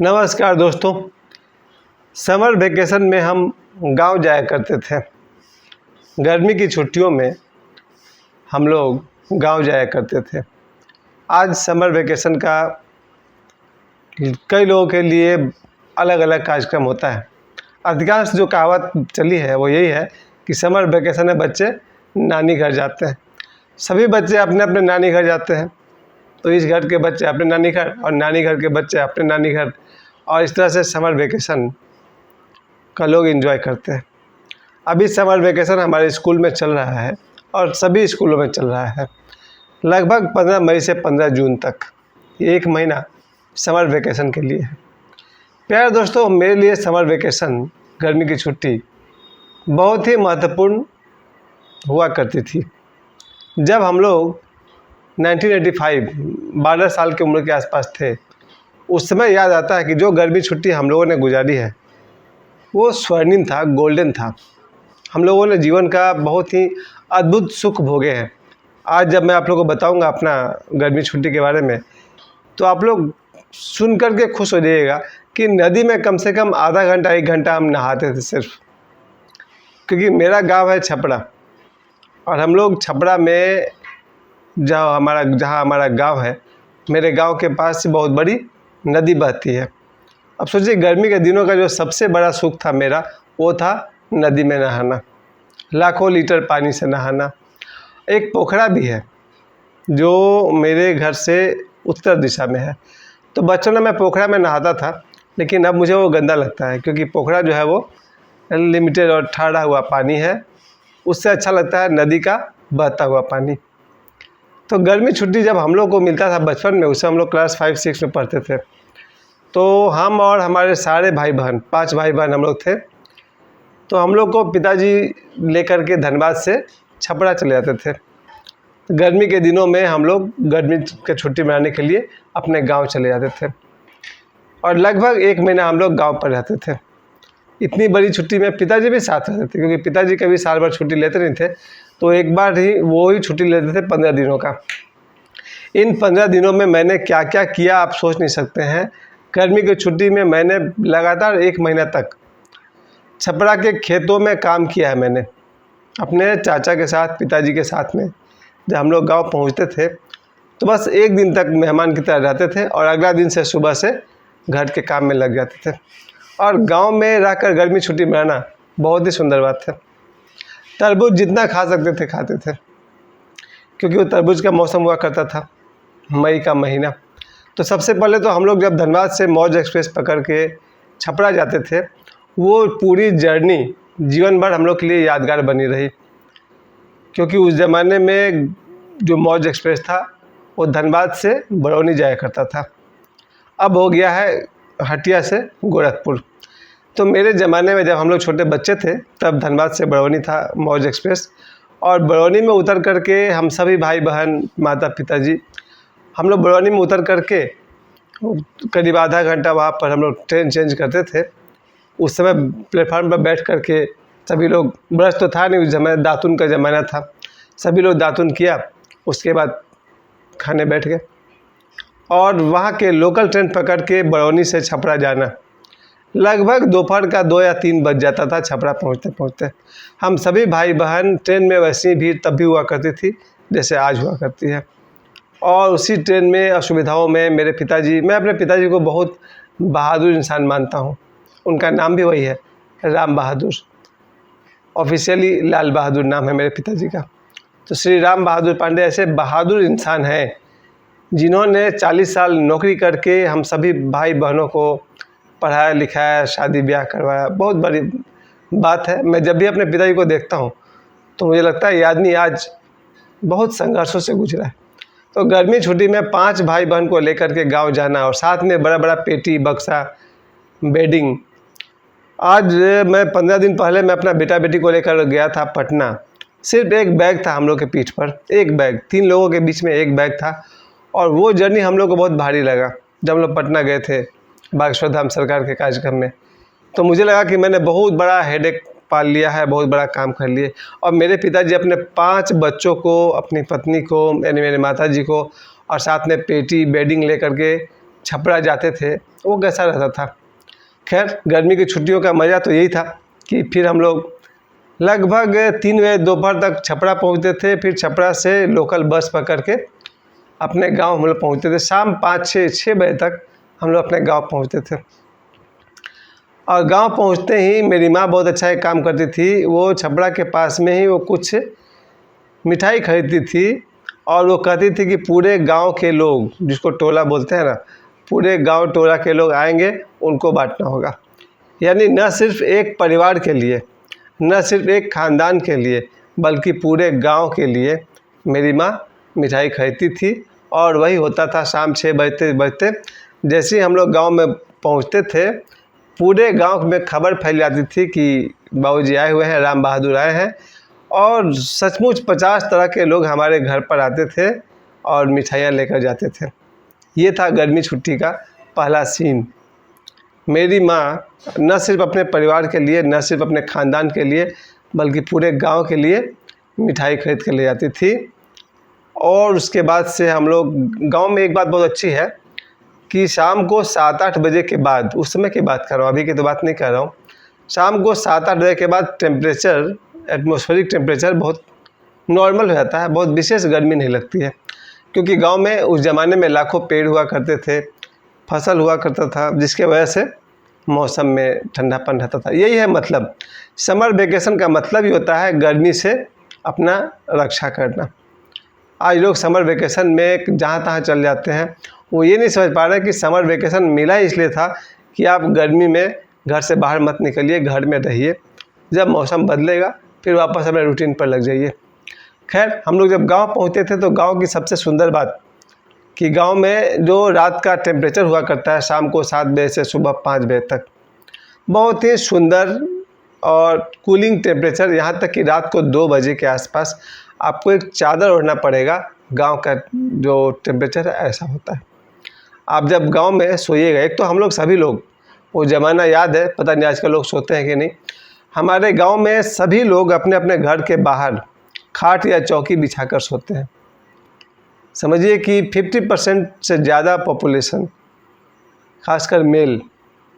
नमस्कार दोस्तों। Summer vacation में हम गांव जाया करते थे। गर्मी की छुट्टियों में हम लोग गांव जाया करते थे। आज समर वेकेशन का कई लोगों के लिए अलग अलग कार्यक्रम होता है। अधिकांश जो कहावत चली है वो यही है कि समर वेकेशन में बच्चे नानी घर जाते हैं। सभी बच्चे अपने अपने नानी घर जाते हैं, तो इस घर के बच्चे अपने नानी घर और नानी घर के बच्चे अपने नानी घर, और इस तरह से समर वेकेशन का लोग एंजॉय करते हैं। अभी समर वेकेशन हमारे स्कूल में चल रहा है और सभी स्कूलों में चल रहा है, लगभग 15 मई से 15 जून तक। ये एक महीना समर वेकेशन के लिए है। प्यारे दोस्तों, मेरे लिए समर वेकेशन, गर्मी की छुट्टी बहुत ही महत्वपूर्ण हुआ करती थी। जब हम लोग 1985 12 साल की उम्र के आसपास थे, उस समय याद आता है कि जो गर्मी छुट्टी हम लोगों ने गुजारी है वो स्वर्णिम था, गोल्डन था। हम लोगों ने जीवन का बहुत ही अद्भुत सुख भोगे हैं। आज जब मैं आप लोगों को बताऊंगा अपना गर्मी छुट्टी के बारे में, तो आप लोग सुन कर के खुश हो जाइएगा कि नदी में कम से कम आधा घंटा 1 घंटा हम नहाते थे सिर्फ। क्योंकि मेरा गांव है छपरा, और हम लोग छपरा में जहाँ हमारा गांव है, मेरे गांव के पास से बहुत बड़ी नदी बहती है। अब सोचिए, गर्मी के दिनों का जो सबसे बड़ा सुख था मेरा, वो था नदी में नहाना, लाखों लीटर पानी से नहाना। एक पोखरा भी है जो मेरे घर से उत्तर दिशा में है, तो बचपन में मैं पोखरा में नहाता था, लेकिन अब मुझे वो गंदा लगता है क्योंकि पोखरा जो है वो लिमिटेड और ठहरा हुआ पानी है। उससे अच्छा लगता है नदी का बहता हुआ पानी। तो गर्मी छुट्टी जब हम लोग को मिलता था बचपन में, उसे हम लोग क्लास 5-6 में पढ़ते थे, तो हम और हमारे सारे भाई बहन, 5 भाई बहन हम लोग थे, तो हम लोग को पिताजी लेकर के धनबाद से छपरा चले जाते थे। गर्मी के दिनों में हम लोग गर्मी की छुट्टी मनाने के लिए अपने गांव चले जाते थे, और लगभग 1 महीना हम लोग गांव पर रहते थे। इतनी बड़ी छुट्टी में पिताजी भी साथ रहते थे, क्योंकि पिताजी कभी साल भर छुट्टी लेते नहीं थे, तो एक बार ही वो ही छुट्टी लेते थे 15 दिनों का। इन 15 दिनों में मैंने क्या क्या किया आप सोच नहीं सकते हैं। गर्मी की छुट्टी में मैंने लगातार 1 महीना तक छपरा के खेतों में काम किया है। मैंने अपने चाचा के साथ, पिताजी के साथ में जब हम लोग गांव पहुंचते थे, तो बस 1 दिन तक मेहमान की तरह रहते थे, और अगला दिन से सुबह से घर के काम में लग जाते थे। और गांव में रहकर गर्मी छुट्टी मनाना बहुत ही सुंदर बात है। तरबूज जितना खा सकते थे खाते थे, क्योंकि वो तरबूज का मौसम हुआ करता था, मई का महीना। तो सबसे पहले तो हम लोग जब धनबाद से मौज एक्सप्रेस पकड़ के छपरा जाते थे, वो पूरी जर्नी जीवन भर हम लोग के लिए यादगार बनी रही। क्योंकि उस ज़माने में जो मौज एक्सप्रेस था वो धनबाद से बरौनी जाया करता था, अब हो गया है हटिया से गोरखपुर। तो मेरे ज़माने में जब हम लोग छोटे बच्चे थे, तब धनबाद से बरौनी था मौज एक्सप्रेस, और बरौनी में उतर करके हम सभी भाई बहन, माता पिताजी, हम लोग बरौनी में उतर करके करीब आधा घंटा वहाँ पर हम लोग ट्रेन चेंज करते थे। उस समय प्लेटफार्म पर बैठ करके सभी लोग, ब्रश तो था नहीं उस समय, दातुन का ज़माना था, सभी लोग दातुन किया, उसके बाद खाने बैठ गए, और वहाँ के लोकल ट्रेन पकड़ के बरौनी से छपरा जाना लगभग दोपहर का 2 या 3 बज जाता था छपरा पहुँचते पहुँचते। हम सभी भाई बहन ट्रेन में वैसी भीड़ तब भी हुआ करती थी जैसे आज हुआ करती है। और उसी ट्रेन में असुविधाओं में मेरे पिताजी, मैं अपने पिताजी को बहुत बहादुर इंसान मानता हूँ। उनका नाम भी वही है, राम बहादुर। ऑफिशियली लाल बहादुर नाम है मेरे पिताजी का। तो श्री राम बहादुर पांडे ऐसे बहादुर इंसान हैं जिन्होंने 40 साल नौकरी करके हम सभी भाई बहनों को पढ़ाया लिखाया, शादी ब्याह करवाया। बहुत बड़ी बात है। मैं जब भी अपने पिताजी को देखता हूँ तो मुझे लगता है ये आदमी आज बहुत संघर्षों से गुजरा है। तो गर्मी छुट्टी में 5 भाई बहन को लेकर के गांव जाना, और साथ में बड़ा बड़ा पेटी, बक्सा, बेडिंग। आज मैं 15 दिन पहले मैं अपना बेटा बेटी को लेकर गया था पटना। सिर्फ एक बैग था हम लोग के पीठ पर, एक बैग, 3 लोगों के बीच में एक बैग था, और वो जर्नी हम लोग को बहुत भारी लगा। जब हम लोग पटना गए थे बागेश्वर धाम सरकार के कार्यक्रम में, तो मुझे लगा कि मैंने बहुत बड़ा हेडेक पाल लिया है, बहुत बड़ा काम कर लिए। और मेरे पिताजी अपने 5 बच्चों को, अपनी पत्नी को, यानी मेरे माता जी को, और साथ में पेटी, बेडिंग लेकर के छपरा जाते थे वो कैसा रहता था। खैर, गर्मी की छुट्टियों का मज़ा तो यही था कि फिर हम लोग लगभग 3 बजे दोपहर तक छपरा पहुंचते थे। फिर छपरा से लोकल बस पकड़ के अपने गांव हम लोग पहुँचते थे। शाम 5-6 बजे तक हम लोग अपने गांव पहुंचते थे। और गांव पहुंचते ही मेरी माँ बहुत अच्छा एक काम करती थी। वो छपरा के पास में ही वो कुछ मिठाई खरीदती थी और वो कहती थी कि पूरे गांव के लोग, जिसको टोला बोलते हैं ना, पूरे गांव टोला के लोग आएंगे, उनको बांटना होगा। यानी न सिर्फ एक परिवार के लिए, न सिर्फ एक ख़ानदान के लिए, बल्कि पूरे गांव के लिए मेरी माँ मिठाई खरीदती थी। और वही होता था शाम 6 बजते बजते जैसे ही हम लोग गांव में पहुंचते थे, पूरे गांव में खबर फैल जाती थी कि बाबूजी आए हुए हैं, राम बहादुर आए हैं। और सचमुच 50 तरह के लोग हमारे घर पर आते थे और मिठाइयाँ लेकर जाते थे। ये था गर्मी छुट्टी का पहला सीन। मेरी माँ न सिर्फ अपने परिवार के लिए, न सिर्फ अपने ख़ानदान के लिए, बल्कि पूरे गांव के लिए मिठाई खरीद कर ले जाती थी। और उसके बाद से हम लोग गांव में एक बात बहुत अच्छी है कि शाम को 7-8 बजे के बाद, उस समय की बात कर रहा हूँ, अभी की तो बात नहीं कर रहा हूँ, शाम को 7-8 बजे के बाद टेम्परेचर, एटमॉस्फेरिक टेम्परेचर बहुत नॉर्मल हो जाता है। बहुत विशेष गर्मी नहीं लगती है, क्योंकि गांव में उस ज़माने में लाखों पेड़ हुआ करते थे, फसल हुआ करता था, जिसके वजह से मौसम में ठंडापन रहता था। यही है मतलब, समर वेकेशन का मतलब ही होता है गर्मी से अपना रक्षा करना। आज लोग समर वेकेशन में जहाँ तहाँ चल जाते हैं। वो ये नहीं समझ पा रहे कि समर वेकेशन मिला ही इसलिए था कि आप गर्मी में घर से बाहर मत निकलिए, घर में रहिए। जब मौसम बदलेगा फिर वापस अपने रूटीन पर लग जाइए। खैर, हम लोग जब गांव पहुंचते थे तो गांव की सबसे सुंदर बात कि गांव में जो रात का टेम्परेचर हुआ करता है शाम को 7 बजे से सुबह 5 बजे तक, बहुत ही सुंदर और कूलिंग टेम्परेचर। यहाँ तक कि रात को 2 बजे के आसपास आपको एक चादर ओढ़ना पड़ेगा। गांव का जो टेम्परेचर है ऐसा होता है। आप जब गांव में सोइएगा, एक तो हम लोग सभी लोग, वो ज़माना याद है, पता नहीं आजकल लोग सोते हैं कि नहीं, हमारे गांव में सभी लोग अपने अपने घर के बाहर खाट या चौकी बिछाकर सोते हैं। समझिए कि 50% से ज़्यादा पॉपुलेशन, खासकर मेल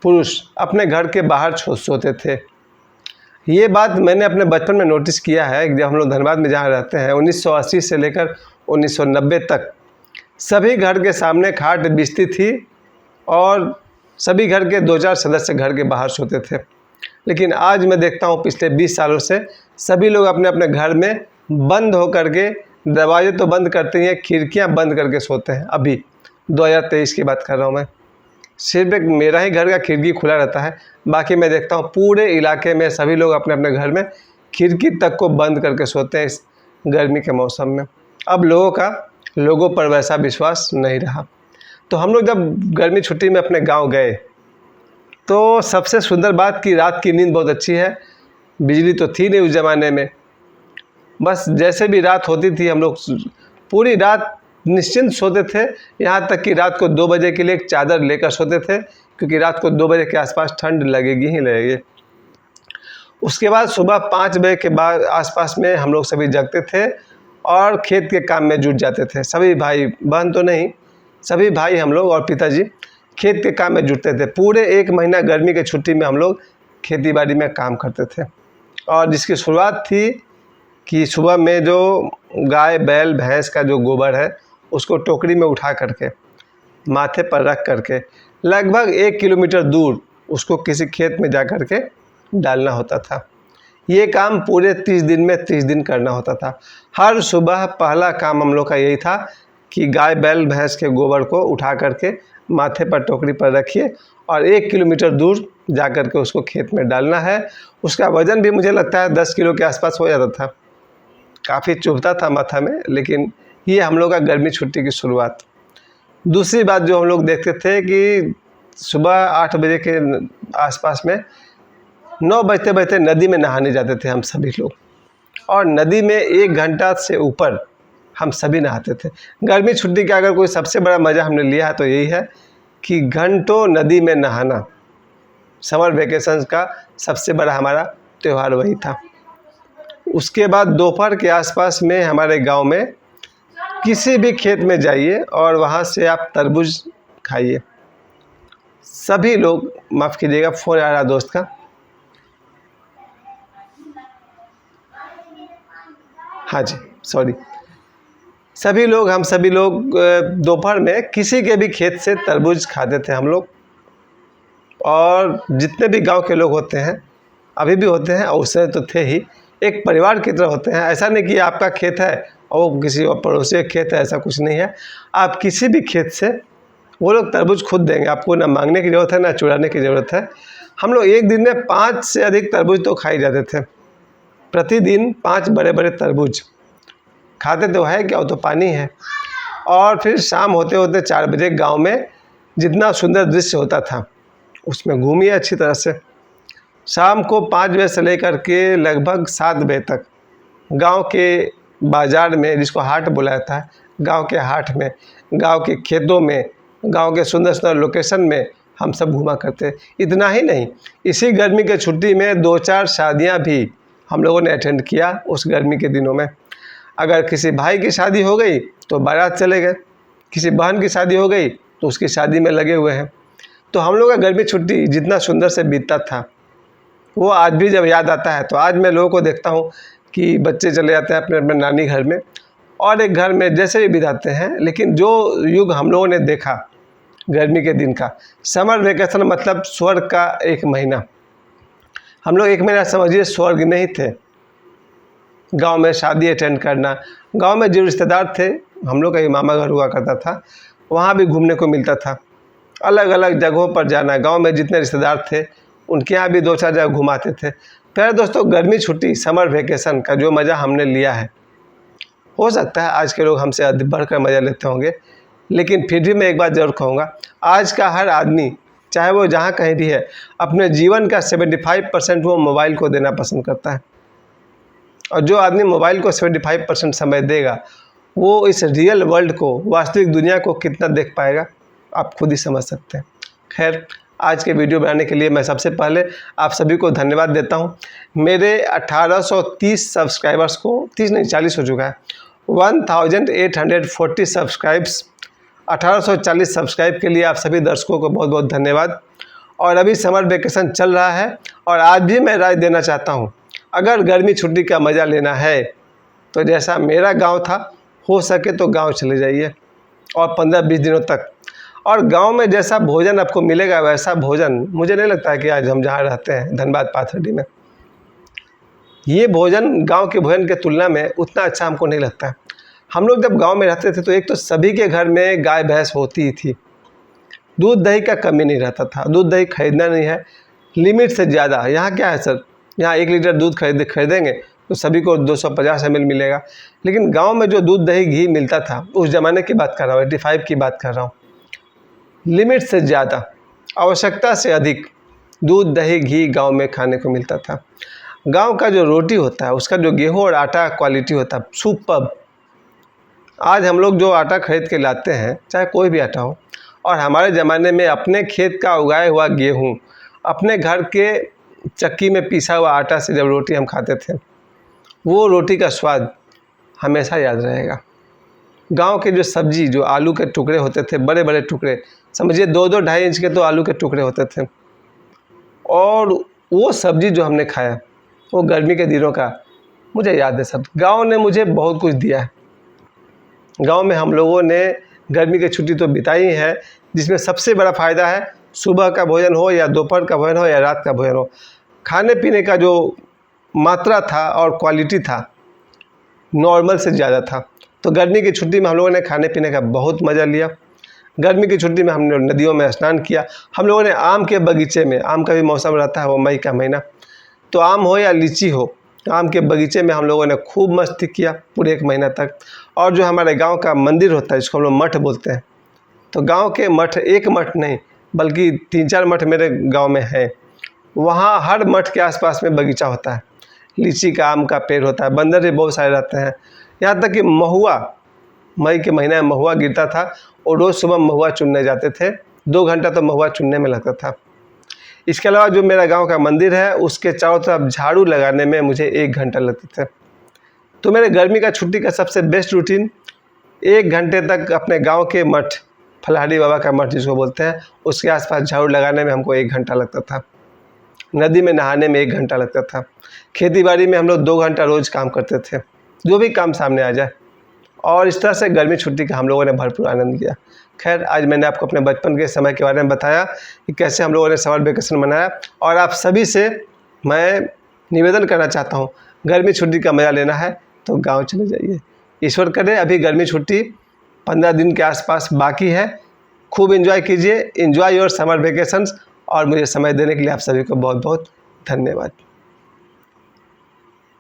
पुरुष, अपने घर के बाहर सोते थे। ये बात मैंने अपने बचपन में नोटिस किया है। जब हम लोग धनबाद में जहाँ रहते हैं, 1980 से लेकर 1990 तक सभी घर के सामने खाट बिछती थी और सभी घर के 2-4 सदस्य घर के बाहर सोते थे। लेकिन आज मैं देखता हूँ पिछले 20 सालों से सभी लोग अपने अपने घर में बंद होकर के, दरवाजे तो बंद करते हैं, खिड़कियाँ बंद करके सोते हैं। अभी 2023 की बात कर रहा हूँ मैं। सिर्फ एक मेरा ही घर का खिड़की खुला रहता है, बाकी मैं देखता हूँ पूरे इलाके में सभी लोग अपने अपने घर में खिड़की तक को बंद करके सोते हैं इस गर्मी के मौसम में। अब लोगों पर वैसा विश्वास नहीं रहा। तो हम लोग जब गर्मी छुट्टी में अपने गांव गए तो सबसे सुंदर बात कि रात की नींद बहुत अच्छी है। बिजली तो थी नहीं उस ज़माने में, बस जैसे भी रात होती थी हम लोग पूरी रात निश्चिंत सोते थे। यहाँ तक कि रात को 2 बजे के लिए एक चादर लेकर सोते थे, क्योंकि रात को 2 बजे के आसपास ठंड लगेगी ही लगेगी। उसके बाद सुबह 5 बजे के बाद आसपास में हम लोग सभी जगते थे और खेत के काम में जुट जाते थे। सभी भाई बहन तो नहीं, सभी भाई हम लोग और पिताजी खेत के काम में जुटते थे। पूरे 1 महीना गर्मी की छुट्टी में हम लोग खेती बाड़ी में काम करते थे। और जिसकी शुरुआत थी कि सुबह में जो गाय बैल भैंस का जो गोबर है उसको टोकरी में उठा करके माथे पर रख करके लगभग 1 किलोमीटर दूर उसको किसी खेत में जा कर के डालना होता था। ये काम पूरे 30 दिन में 30 दिन करना होता था। हर सुबह पहला काम हम लोग का यही था कि गाय बैल भैंस के गोबर को उठा करके माथे पर टोकरी पर रखिए और 1 किलोमीटर दूर जा कर के उसको खेत में डालना है। उसका वज़न भी मुझे लगता है 10 किलो के आसपास हो जाता था। काफ़ी चुभता था माथा में, लेकिन ये हम लोग का गर्मी छुट्टी की शुरुआत। दूसरी बात जो हम लोग देखते थे कि सुबह 8 बजे के आसपास में 9 बजते बजते नदी में नहाने जाते थे हम सभी लोग, और नदी में 1 घंटा से ऊपर हम सभी नहाते थे। गर्मी छुट्टी का अगर कोई सबसे बड़ा मज़ा हमने लिया है तो यही है कि घंटों नदी में नहाना। समर वेकेशन का सबसे बड़ा हमारा त्यौहार वही था। उसके बाद दोपहर के आसपास में हमारे गांव में किसी भी खेत में जाइए और वहां से आप तरबूज खाइए। सभी लोग, माफ़ कीजिएगा फ़ोन आ रहा दोस्त का। हाँ जी, सॉरी। हम सभी लोग दोपहर में किसी के भी खेत से तरबूज खाते थे हम लोग। और जितने भी गांव के लोग होते हैं, अभी भी होते हैं और उससे तो थे ही, एक परिवार की तरह होते हैं। ऐसा नहीं कि आपका खेत है और वो किसी और पड़ोसी का खेत है, ऐसा कुछ नहीं है। आप किसी भी खेत से वो लोग तरबूज खुद देंगे, आपको ना मांगने की ज़रूरत है ना चुराने की ज़रूरत है। हम लोग एक दिन में 5 से अधिक तरबूज तो खाई जाते थे। प्रतिदिन 5 बड़े बड़े तरबूज खाते तो है क्या, वो तो पानी है। और फिर शाम होते होते 4 बजे गांव में जितना सुंदर दृश्य होता था उसमें घूमिए अच्छी तरह से। शाम को 5 बजे से लेकर के लगभग 7 बजे तक गांव के बाज़ार में, जिसको हाट बोला जाता है, गांव के हाट में, गांव के खेतों में, गांव के सुंदर सुंदर लोकेशन में हम सब घूमा करते। इतना ही नहीं, इसी गर्मी के छुट्टी में 2-4 शादियां भी हम लोगों ने अटेंड किया उस गर्मी के दिनों में। अगर किसी भाई की शादी हो गई तो बारात चले गए, किसी बहन की शादी हो गई तो उसकी शादी में लगे हुए हैं। तो हम लोग का गर्मी छुट्टी जितना सुंदर से बीतता था, वो आज भी जब याद आता है तो आज मैं लोगों को देखता हूँ कि बच्चे चले जाते हैं अपने अपने नानी घर में और एक घर में जैसे भी बिताते हैं। लेकिन जो युग हम लोगों ने देखा गर्मी के दिन का, समर वेकेशन मतलब स्वर्ग का 1 महीना, हम लोग 1 महीना समझिए स्वर्ग में ही थे। गांव में शादी अटेंड करना, गांव में जो रिश्तेदार थे, हम लोग का ही मामा घर हुआ करता था, वहाँ भी घूमने को मिलता था। अलग अलग जगहों पर जाना, गांव में जितने रिश्तेदार थे उनके यहाँ भी 2-4 जगह घुमाते थे। प्यारे दोस्तों, गर्मी छुट्टी समर वेकेशन का जो मज़ा हमने लिया है, हो सकता है आज के लोग हमसे अधिक बढ़कर मज़ा लेते होंगे, लेकिन फिर भी मैं एक बात ज़रूर कहूँगा, आज का हर आदमी चाहे वो जहाँ कहीं भी है, अपने जीवन का 75% वो मोबाइल को देना पसंद करता है। और जो आदमी मोबाइल को 75% समय देगा, वो इस रियल वर्ल्ड को, वास्तविक दुनिया को कितना देख पाएगा, आप खुद ही समझ सकते हैं। खैर, आज के वीडियो बनाने के लिए मैं सबसे पहले आप सभी को धन्यवाद देता हूं। मेरे 1830 सब्सक्राइबर्स को, 30 नहीं 40 हो चुका है, 1840 सब्सक्राइब्स, 1840 सब्सक्राइब के लिए आप सभी दर्शकों को बहुत बहुत धन्यवाद। और अभी समर वेकेशन चल रहा है और आज भी मैं राय देना चाहता हूँ, अगर गर्मी छुट्टी का मज़ा लेना है तो जैसा मेरा गांव था, हो सके तो गांव चले जाइए और 15-20 दिनों तक। और गांव में जैसा भोजन आपको मिलेगा वैसा भोजन मुझे नहीं लगता है कि आज हम जहाँ रहते हैं धनबाद पाथरडी में, ये भोजन गांव के भोजन के तुलना में उतना अच्छा हमको नहीं लगता है। हम लोग जब गांव में रहते थे तो एक तो सभी के घर में गाय भैंस होती ही थी, दूध दही का कमी नहीं रहता था, दूध दही खरीदना नहीं है लिमिट से ज़्यादा। यहाँ क्या है सर, यहाँ 1 लीटर दूध खरीदेंगे तो सभी को 250 ml मिलेगा। लेकिन गांव में जो दूध दही घी मिलता था, उस ज़माने की बात कर रहा हूँ, 85 की बात कर रहा हूँ, लिमिट से ज़्यादा, आवश्यकता से अधिक दूध दही घी गांव में खाने को मिलता था। गांव का जो रोटी होता है, उसका जो गेहूं और आटा क्वालिटी होता है, सुपर्ब। आज हम लोग जो आटा खरीद के लाते हैं, चाहे कोई भी आटा हो, और हमारे ज़माने में अपने खेत का उगाया हुआ गेहूं, अपने घर के चक्की में पीसा हुआ आटा से जब रोटी हम खाते थे, वो रोटी का स्वाद हमेशा याद रहेगा। गांव के जो सब्जी, जो आलू के टुकड़े होते थे, बड़े बड़े टुकड़े, समझिए 2-2 2.5 इंच के तो आलू के टुकड़े होते थे, और वो सब्जी जो हमने खाया वो गर्मी के दिनों का मुझे याद है सर। गांव ने मुझे बहुत कुछ दिया है। गांव में हम लोगों ने गर्मी की छुट्टी तो बिताई है, जिसमें सबसे बड़ा फ़ायदा है सुबह का भोजन हो या दोपहर का भोजन हो या रात का भोजन हो, खाने पीने का जो मात्रा था और क्वालिटी था नॉर्मल से ज़्यादा था। तो गर्मी की छुट्टी में हम लोगों ने खाने पीने का बहुत मज़ा लिया। गर्मी की छुट्टी में हमने नदियों में स्नान किया। हम लोगों ने आम के बगीचे में, आम का भी मौसम रहता है वो मई का महीना, तो आम हो या लीची हो, आम के बगीचे में हम लोगों ने खूब मस्ती किया पूरे 1 महीना तक। और जो हमारे गांव का मंदिर होता है, जिसको हम लोग मठ बोलते हैं, तो गांव के मठ, एक मठ नहीं बल्कि 3-4 मठ मेरे गांव में हैं। वहाँ हर मठ के आसपास में बगीचा होता है, लीची का, आम का पेड़ होता है, बंदर भी बहुत सारे रहते हैं। यहाँ तक कि महुआ, मई के महीने में महुआ गिरता था और रोज़ सुबह महुआ चुनने जाते थे, 2 घंटा तो महुआ चुनने में लगता था। इसके अलावा जो मेरा गांव का मंदिर है, उसके चारों तरफ झाड़ू लगाने में मुझे 1 घंटा लगते थे। तो मेरे गर्मी का छुट्टी का सबसे बेस्ट रूटीन 1 घंटे तक अपने गांव के मठ फलाहारी बाबा का मठ जिसको बोलते हैं, उसके आसपास झाड़ू लगाने में हमको 1 घंटा लगता था। नदी में नहाने में 1 घंटा लगता था। खेती बाड़ी में हम लोग 2 घंटा रोज़ काम करते थे, जो भी काम सामने आ जाए। और इस तरह से गर्मी छुट्टी का हम लोगों ने भरपूर आनंद किया। खैर, आज मैंने आपको अपने बचपन के समय के बारे में बताया कि कैसे हम लोगों ने समर वेकेशन मनाया। और आप सभी से मैं निवेदन करना चाहता हूँ, गर्मी छुट्टी का मज़ा लेना है तो गाँव चले जाइए। ईश्वर करे अभी गर्मी छुट्टी 15 दिन के आसपास बाकी है। खूब एंजॉय कीजिए, एंजॉय योर समर वेकेशंस। और मुझे समय देने के लिए आप सभी को बहुत बहुत धन्यवाद।